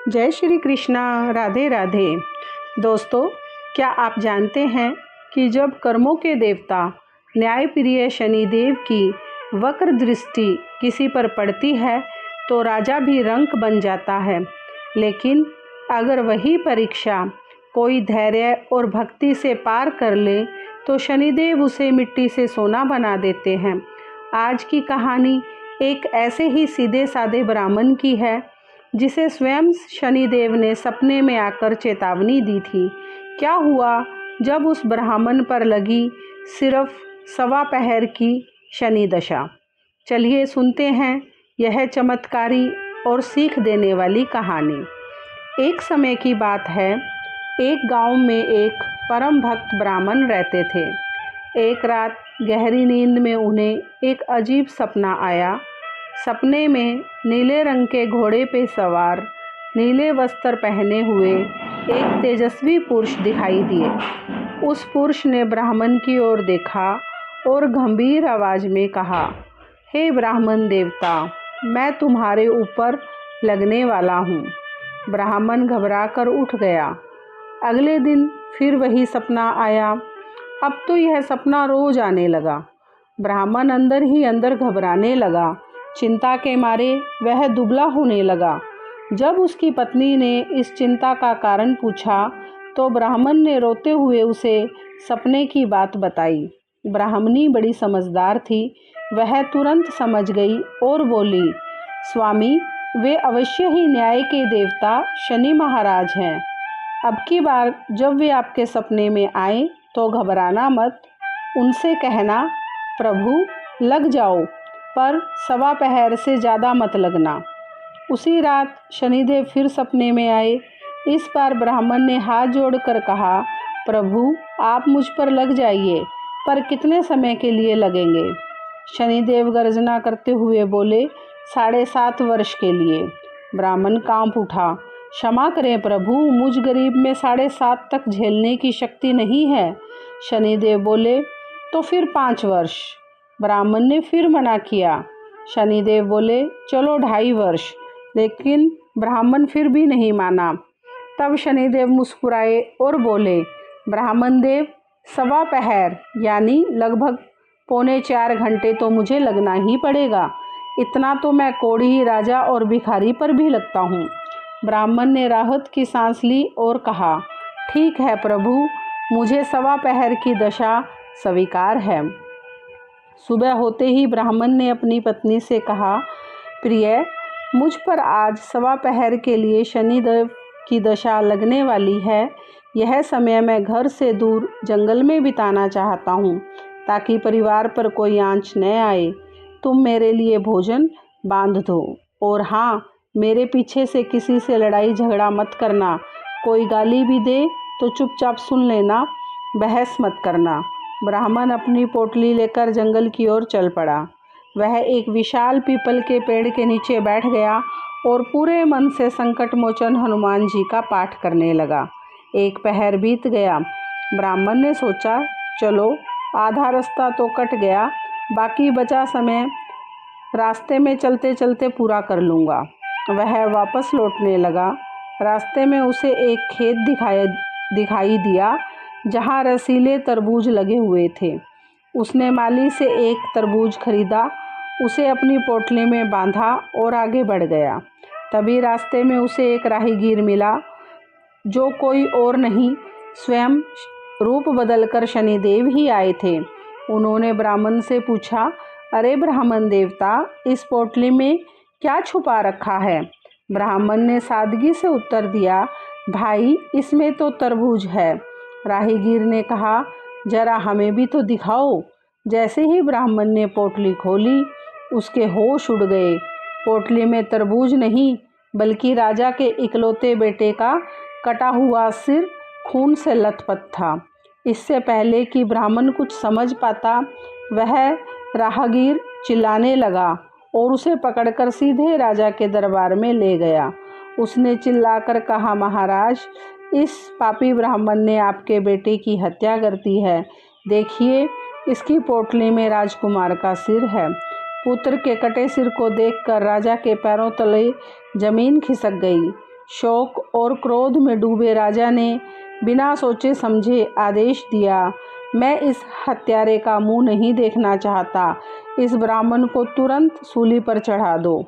जय श्री कृष्णा। राधे राधे। दोस्तों, क्या आप जानते हैं कि जब कर्मों के देवता न्यायप्रिय शनिदेव की वक्र दृष्टि किसी पर पड़ती है तो राजा भी रंक बन जाता है, लेकिन अगर वही परीक्षा कोई धैर्य और भक्ति से पार कर ले तो शनिदेव उसे मिट्टी से सोना बना देते हैं। आज की कहानी एक ऐसे ही सीधे साधे ब्राह्मण की है जिसे स्वयं शनिदेव ने सपने में आकर चेतावनी दी थी। क्या हुआ जब उस ब्राह्मण पर लगी सिर्फ सवा पहर की शनि दशा। चलिए सुनते हैं यह चमत्कारी और सीख देने वाली कहानी। एक समय की बात है, एक गांव में एक परम भक्त ब्राह्मण रहते थे। एक रात गहरी नींद में उन्हें एक अजीब सपना आया। सपने में नीले रंग के घोड़े पे सवार, नीले वस्त्र पहने हुए एक तेजस्वी पुरुष दिखाई दिए। उस पुरुष ने ब्राह्मण की ओर देखा और गंभीर आवाज में कहा, हे ब्राह्मण देवता, मैं तुम्हारे ऊपर लगने वाला हूँ। ब्राह्मण घबराकर उठ गया। अगले दिन फिर वही सपना आया। अब तो यह सपना रोज आने लगा। ब्राह्मण अंदर ही अंदर घबराने लगा। चिंता के मारे वह दुबला होने लगा। जब उसकी पत्नी ने इस चिंता का कारण पूछा तो ब्राह्मण ने रोते हुए उसे सपने की बात बताई। ब्राह्मणी बड़ी समझदार थी। वह तुरंत समझ गई और बोली, स्वामी, वे अवश्य ही न्याय के देवता शनि महाराज हैं। अब की बार जब वे आपके सपने में आए तो घबराना मत। उनसे कहना, प्रभु लग जाओ, पर सवा पहर से ज़्यादा मत लगना। उसी रात शनिदेव फिर सपने में आए। इस बार ब्राह्मण ने हाथ जोड़कर कहा, प्रभु आप मुझ पर लग जाइए, पर कितने समय के लिए लगेंगे। शनिदेव गर्जना करते हुए बोले, 7.5 वर्ष के लिए। ब्राह्मण कांप उठा। क्षमा करें प्रभु, मुझ गरीब में 7.5 तक झेलने की शक्ति नहीं है। शनिदेव बोले, तो फिर 5 वर्ष। ब्राह्मण ने फिर मना किया। शनिदेव बोले, चलो 2.5 वर्ष। लेकिन ब्राह्मण फिर भी नहीं माना। तब शनिदेव मुस्कुराए और बोले, ब्राह्मण देव, सवा पहर यानी लगभग 3.25 घंटे तो मुझे लगना ही पड़ेगा। इतना तो मैं कोढ़ी, राजा और भिखारी पर भी लगता हूँ। ब्राह्मण ने राहत की सांस ली और कहा, ठीक है प्रभु, मुझे सवा पहर की दशा स्वीकार है। सुबह होते ही ब्राह्मण ने अपनी पत्नी से कहा, प्रिय, मुझ पर आज सवा पहर के लिए शनिदेव की दशा लगने वाली है। यह समय मैं घर से दूर जंगल में बिताना चाहता हूँ ताकि परिवार पर कोई आंच न आए। तुम मेरे लिए भोजन बांध दो, और हाँ, मेरे पीछे से किसी से लड़ाई झगड़ा मत करना। कोई गाली भी दे तो चुपचाप सुन लेना, बहस मत करना। ब्राह्मण अपनी पोटली लेकर जंगल की ओर चल पड़ा। वह एक विशाल पीपल के पेड़ के नीचे बैठ गया और पूरे मन से संकट मोचन हनुमान जी का पाठ करने लगा। एक पहर बीत गया। ब्राह्मण ने सोचा, चलो आधा रास्ता तो कट गया, बाकी बचा समय रास्ते में चलते चलते पूरा कर लूँगा। वह वापस लौटने लगा। रास्ते में उसे एक खेत दिखाई दिया जहाँ रसीले तरबूज लगे हुए थे। उसने माली से एक तरबूज खरीदा, उसे अपनी पोटली में बांधा और आगे बढ़ गया। तभी रास्ते में उसे एक राहीगीर मिला, जो कोई और नहीं, स्वयं रूप बदलकर शनिदेव ही आए थे। उन्होंने ब्राह्मण से पूछा, अरे ब्राह्मण देवता, इस पोटली में क्या छुपा रखा है। ब्राह्मण ने सादगी से उत्तर दिया, भाई, इसमें तो तरबूज है। राहीगीर ने कहा, जरा हमें भी तो दिखाओ। जैसे ही ब्राह्मण ने पोटली खोली, उसके होश उड़ गए। पोटली में तरबूज नहीं, बल्कि राजा के इकलौते बेटे का कटा हुआ सिर खून से लथपथ था। इससे पहले कि ब्राह्मण कुछ समझ पाता, वह राहगीर चिल्लाने लगा और उसे पकड़कर सीधे राजा के दरबार में ले गया। उसने चिल्लाकर कहा, महाराज, इस पापी ब्राह्मण ने आपके बेटे की हत्या कर दी है। देखिए, इसकी पोटली में राजकुमार का सिर है। पुत्र के कटे सिर को देखकर राजा के पैरों तले जमीन खिसक गई। शोक और क्रोध में डूबे राजा ने बिना सोचे समझे आदेश दिया, मैं इस हत्यारे का मुंह नहीं देखना चाहता। इस ब्राह्मण को तुरंत सूली पर चढ़ा दो।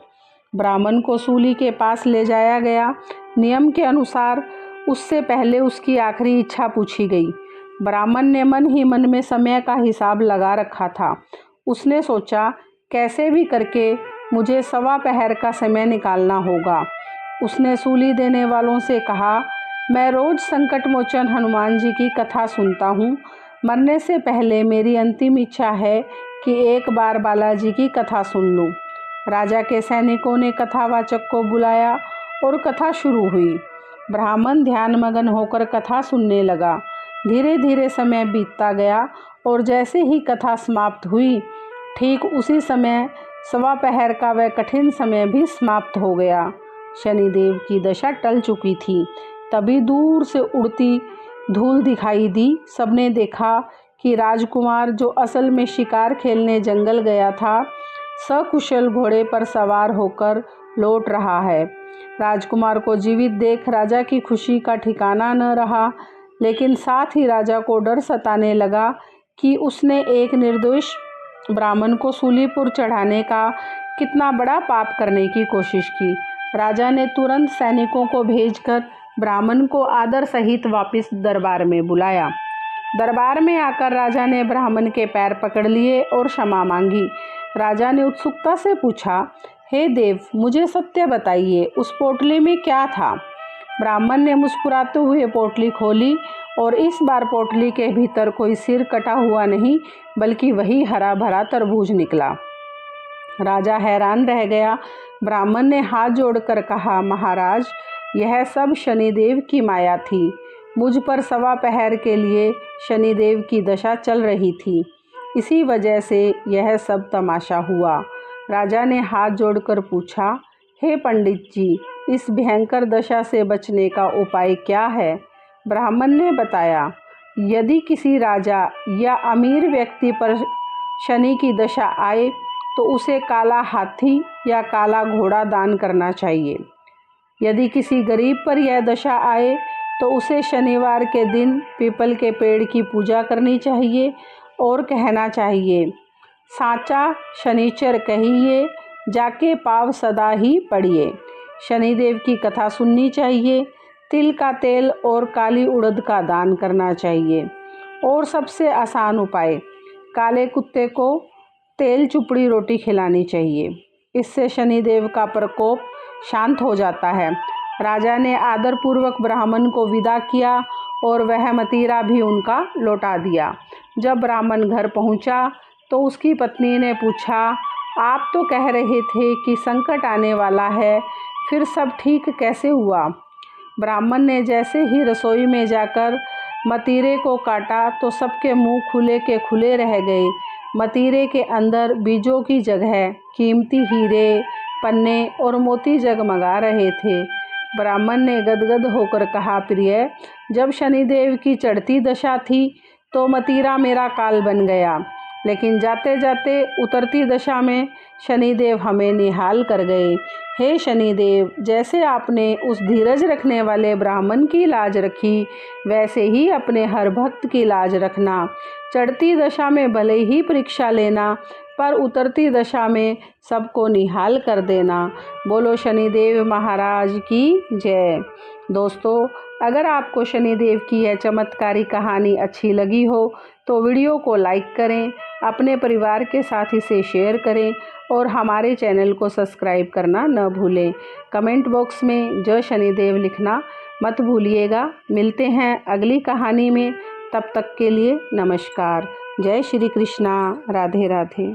ब्राह्मण को सूली के पास ले जाया गया। नियम के अनुसार उससे पहले उसकी आखिरी इच्छा पूछी गई। ब्राह्मण ने मन ही मन में समय का हिसाब लगा रखा था। उसने सोचा, कैसे भी करके मुझे 1.25 पहर का समय निकालना होगा। उसने सूली देने वालों से कहा, मैं रोज़ संकट मोचन हनुमान जी की कथा सुनता हूँ। मरने से पहले मेरी अंतिम इच्छा है कि एक बार बालाजी की कथा सुन लूँ। राजा के सैनिकों ने कथावाचक को बुलाया और कथा शुरू हुई। ब्राह्मण ध्यानमग्न होकर कथा सुनने लगा। धीरे धीरे समय बीतता गया और जैसे ही कथा समाप्त हुई, ठीक उसी समय 1.25 पहर का वह कठिन समय भी समाप्त हो गया। शनिदेव की दशा टल चुकी थी। तभी दूर से उड़ती धूल दिखाई दी। सबने देखा कि राजकुमार, जो असल में शिकार खेलने जंगल गया था, सकुशल घोड़े पर सवार होकर लौट रहा है। राजकुमार को जीवित देख राजा की खुशी का ठिकाना न रहा, लेकिन साथ ही राजा को डर सताने लगा कि उसने एक निर्दोष ब्राह्मण को सूली पर चढ़ाने का कितना बड़ा पाप करने की कोशिश की। राजा ने तुरंत सैनिकों को भेजकर ब्राह्मण को आदर सहित वापस दरबार में बुलाया। दरबार में आकर राजा ने ब्राह्मण के पैर पकड़ लिए और क्षमा मांगी। राजा ने उत्सुकता से पूछा, हे देव, मुझे सत्य बताइए, उस पोटली में क्या था? ब्राह्मण ने मुस्कुराते हुए पोटली खोली और इस बार पोटली के भीतर कोई सिर कटा हुआ नहीं, बल्कि वही हरा भरा तरबूज निकला। राजा हैरान रह गया। ब्राह्मण ने हाथ जोड़कर कहा, महाराज, यह सब शनिदेव की माया थी। मुझ पर 1.25 पहर के लिए शनिदेव की दशा चल रही थी, इसी वजह से यह सब तमाशा हुआ। राजा ने हाथ जोड़कर पूछा, हे पंडित जी, इस भयंकर दशा से बचने का उपाय क्या है? ब्राह्मण ने बताया, यदि किसी राजा या अमीर व्यक्ति पर शनि की दशा आए तो उसे काला हाथी या काला घोड़ा दान करना चाहिए। यदि किसी गरीब पर यह दशा आए तो उसे शनिवार के दिन पीपल के पेड़ की पूजा करनी चाहिए और कहना चाहिए, साचा शनिचर कहिए, जाके पाव सदा ही पड़िए। शनिदेव की कथा सुननी चाहिए। तिल का तेल और काली उड़द का दान करना चाहिए। और सबसे आसान उपाय, काले कुत्ते को तेल चुपड़ी रोटी खिलानी चाहिए। इससे शनिदेव का प्रकोप शांत हो जाता है। राजा ने आदरपूर्वक ब्राह्मण को विदा किया और वह मतीरा भी उनका लौटा दिया। जब ब्राह्मण घर पहुंचा तो उसकी पत्नी ने पूछा, आप तो कह रहे थे कि संकट आने वाला है, फिर सब ठीक कैसे हुआ? ब्राह्मण ने जैसे ही रसोई में जाकर मतीरे को काटा तो सबके मुंह खुले के खुले रह गए। मतीरे के अंदर बीजों की जगह कीमती हीरे, पन्ने और मोती जगमगा रहे थे। ब्राह्मण ने गदगद होकर कहा, प्रिय, जब शनिदेव की चढ़ती दशा थी तो मतीरा मेरा काल बन गया, लेकिन जाते जाते उतरती दशा में शनिदेव हमें निहाल कर गए। हे शनिदेव, जैसे आपने उस धीरज रखने वाले ब्राह्मण की लाज रखी, वैसे ही अपने हर भक्त की लाज रखना। चढ़ती दशा में भले ही परीक्षा लेना, पर उतरती दशा में सबको निहाल कर देना। बोलो शनिदेव महाराज की जय। दोस्तों, अगर आपको शनिदेव की यह चमत्कारी कहानी अच्छी लगी हो तो वीडियो को लाइक करें, अपने परिवार के साथ इसे शेयर करें और हमारे चैनल को सब्सक्राइब करना न भूलें। कमेंट बॉक्स में जय शनिदेव लिखना मत भूलिएगा। मिलते हैं अगली कहानी में, तब तक के लिए नमस्कार। जय श्री कृष्णा। राधे राधे।